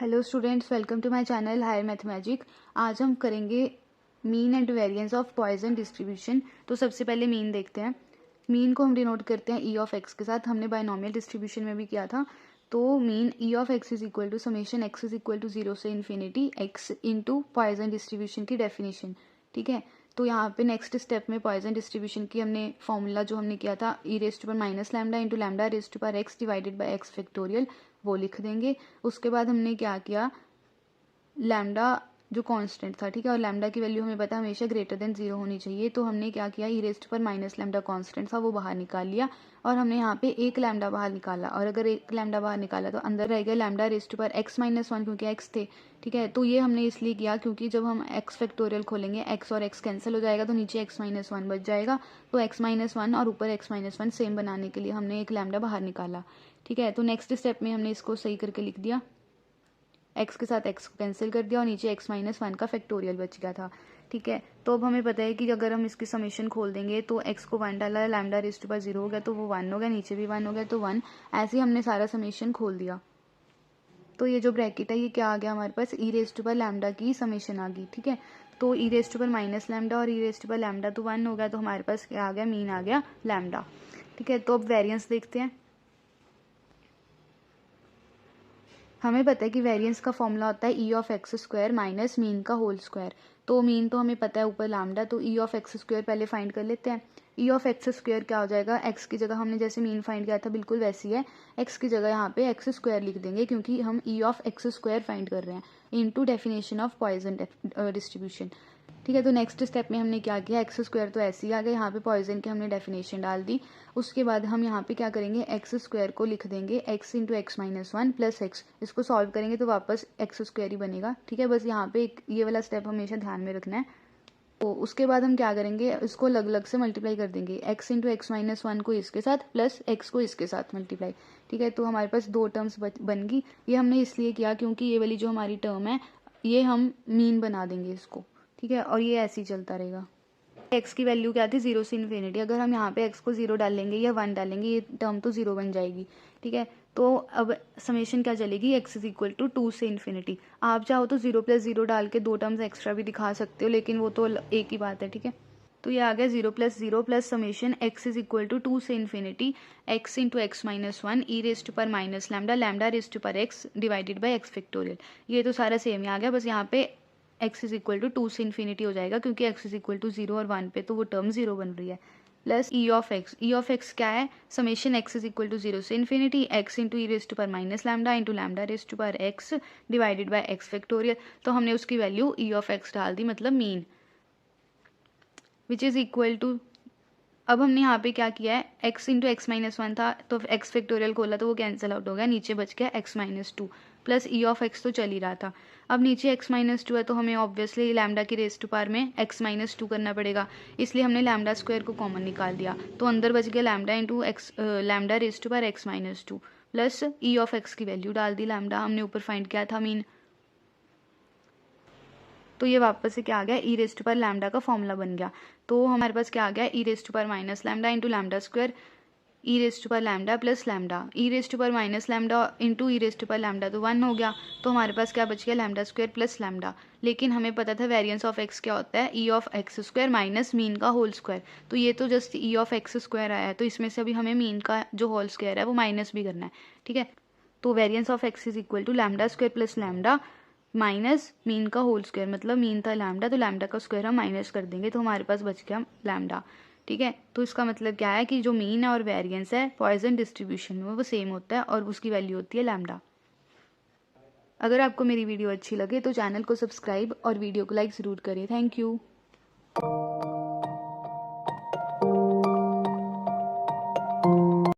Hello students, welcome to my channel higher mathemagic. आज हम करेंगे mean and variance of Poisson distribution. तो सबसे पहले मीन देखते हैं। मीन को हम डिनोट करते हैं ई ऑफ एक्स के साथ, हमने बायनॉमियल डिस्ट्रीब्यूशन में भी किया था। तो mean E of x is equal to summation x is equal to 0 से infinity x into Poisson distribution की डेफिनेशन। ठीक है, तो यहाँ पे नेक्स्ट स्टेप में पॉइसन डिस्ट्रीब्यूशन की हमने फॉर्मूला जो हमने किया था ई रेस्ट टू पर minus lambda into lambda raised to पर x divided by x factorial, वो लिख देंगे। उसके बाद हमने क्या किया, लैम्डा जो कांस्टेंट था, ठीक है, और लैम्डा की वैल्यू हमें पता हमेशा ग्रेटर देन 0 होनी चाहिए। तो हमने क्या किया, ई रेस्ट पर माइनस लैम्डा कांस्टेंट था वो बाहर निकाल लिया, और हमने यहाँ पे एक लैम्डा बाहर निकाला। और अगर एक लैम्डा बाहर निकाला तो अंदर रह गया लैम्डा रेस्ट पर एक्स माइनस 1, क्योंकि एक्स थे। ठीक है, तो ये हमने इसलिए किया क्योंकि जब हम एक्स फैक्टोरियल खोलेंगे एक्स और एक्स कैंसिल हो जाएगा, तो नीचे एक्स माइनस 1 बच जाएगा। तो एक्स माइनस 1 और ऊपर एक्स माइनस 1 सेम बनाने के लिए हमने एक लैम्डा बाहर निकाला। ठीक है, तो नेक्स्ट स्टेप में हमने इसको सही करके लिख दिया, एक्स के साथ एक्स को कैंसिल कर दिया और नीचे एक्स माइनस 1 का फैक्टोरियल बच गया था। ठीक है, तो अब हमें पता है कि अगर हम इसकी समेशन खोल देंगे तो एक्स को 1 डाला, लैम्डा रेस्ट टू पर 0 हो गया तो वो 1 हो गया, नीचे भी 1 हो गया तो 1। ऐसे ही हमने सारा समेशन खोल दिया। तो ये जो ब्रैकेट है ये क्या आ गया हमारे पास, ई रेस्ट टू पर लैम्डा की समेशन आ गई। ठीक है, तो ई रेस्ट टू पर माइनस लैम्डा और ई रेस्ट टू पर लैम्डा तो 1 हो गया, तो हमारे पास क्या आ गया, मीन आ गया लैम्डा। ठीक है, तो अब वेरिएंस देखते हैं। हमें पता है कि वेरिएंस का फॉर्मूला होता है ई of x square minus mean का होल स्क्वायर। तो मीन तो हमें पता है ऊपर लैम्डा, तो ई ऑफ एक्स स्क्वायर पहले फाइंड कर लेते हैं। ई ऑफ एक्स स्क्वायर क्या हो जाएगा, एक्स की जगह हमने जैसे मीन फाइंड किया था बिल्कुल वैसी है, एक्स की जगह यहाँ पे एक्स स्क्वायर लिख देंगे क्योंकि हम ई ऑफ एक्स स्क्वायर फाइंड कर रहे हैं into definition of Poisson distribution. ठीक है, तो नेक्स्ट स्टेप में हमने क्या किया, एक्स स्क्वायर तो ऐसे ही आ गया, यहाँ पे पॉइसन की हमने डेफिनेशन डाल दी। उसके बाद हम यहाँ पे क्या करेंगे, एक्स स्क्वायर को लिख देंगे x into x minus 1 plus x. इसको सॉल्व करेंगे तो वापस एक्स स्क्वायर ही बनेगा। ठीक है, बस यहाँ पे एक ये वाला स्टेप हमेशा ध्यान में रखना है। तो उसके बाद हम क्या करेंगे, इसको अलग अलग से मल्टीप्लाई कर देंगे, एक्स इंटू एक्स माइनस 1 को इसके साथ प्लस एक्स को इसके साथ मल्टीप्लाई। ठीक है, तो हमारे पास दो टर्म्स बन गई। ये हमने इसलिए किया क्योंकि ये वाली जो हमारी टर्म है ये हम मीन बना देंगे इसको। ठीक है, और ये ऐसे ही चलता रहेगा। एक्स की वैल्यू क्या थी, 0 से इन्फिनिटी। अगर हम यहाँ पे एक्स को 0 डालेंगे या 1 डालेंगे ये टर्म तो 0 बन जाएगी। ठीक है, तो अब समेशन क्या चलेगी, एक्स इज इक्वल टू 2 से इन्फिनिटी। आप चाहो तो 0 प्लस 0 डाल के दो टर्म्स एक्स्ट्रा भी दिखा सकते हो, लेकिन वो तो एक ही बात है। ठीक है, तो ये आ गया 0 plus summation x is equal to 2 से infinity x into x minus 1 e raised पर माइनस लैम्डा लैम्डा रेस्ट पर x divided by x factorial. ये तो सारा सेम ही आ गया, बस यहाँ पे एक्स इज इक्वल टू 2 से इन्फिनिटी हो जाएगा क्योंकि एक्स इज इक्वल टू 0 और 1 पे तो वो टर्म 0 बन रही है, plus E of X. E of X क्या है, summation x is equal to 0 से infinity x into E raised पर minus lambda into lambda raised पर x divided by x factorial. तो हमने उसकी वैल्यू ई ऑफ एक्स डाल दी, मतलब mean, which is equal to, अब हमने यहाँ पे क्या किया है, एक्स इंटू एक्स माइनस 1 था तो एक्स फैक्टोरियल खोला तो वो कैंसिल आउट हो गया, नीचे बच गया x minus 2 plus E of x तो चल ही रहा था। अब नीचे एक्स माइनस 2 है तो हमें ऑब्वियसली लैम्डा की रेस टू पावर में एक्स माइनस 2 करना पड़ेगा, इसलिए हमने लैम्डा स्क्वायर को कॉमन निकाल दिया। तो अंदर बच गया lambda into x lambda raise to power x minus 2 plus E of x की वैल्यू डाल दी, लैम्डा हमने ऊपर फाइंड किया था मीन। तो ये वापस से क्या आ गया, ई रेस्ट पर लैम्डा का फॉर्मूला बन गया। तो हमारे पास क्या आ गया, ई रेस्ट पर minus lambda into lambda square E raised पर lambda plus lambda, E raised पर minus lambda into E raised पर लैम्डा तो 1 हो गया। तो हमारे पास क्या बच गया, लैम्डा स्क्वायर प्लस लैम्डा। लेकिन हमें पता था वेरिएंस ऑफ एक्स क्या होता है, ई of x square minus mean का होल स्क्वायर। तो ये तो just E of x square आया है, तो इसमें से अभी हमें मीन का जो होल स्क्वायर है वो माइनस भी करना है। ठीक है, तो variance of x is equal to lambda square plus lambda minus mean का होल स्क्वायर, मतलब मीन था लैम्डा तो लैम्डा का स्क्वायर हम माइनस कर देंगे तो हमारे पास बच गया लैम्डा। ठीक है, तो इसका मतलब क्या है कि जो मीन है और वेरिएंस है पॉइसन डिस्ट्रीब्यूशन में वो सेम होता है और उसकी वैल्यू होती है लैम्डा। अगर आपको मेरी वीडियो अच्छी लगे तो चैनल को सब्सक्राइब और वीडियो को लाइक ज़रूर करें। Thank you.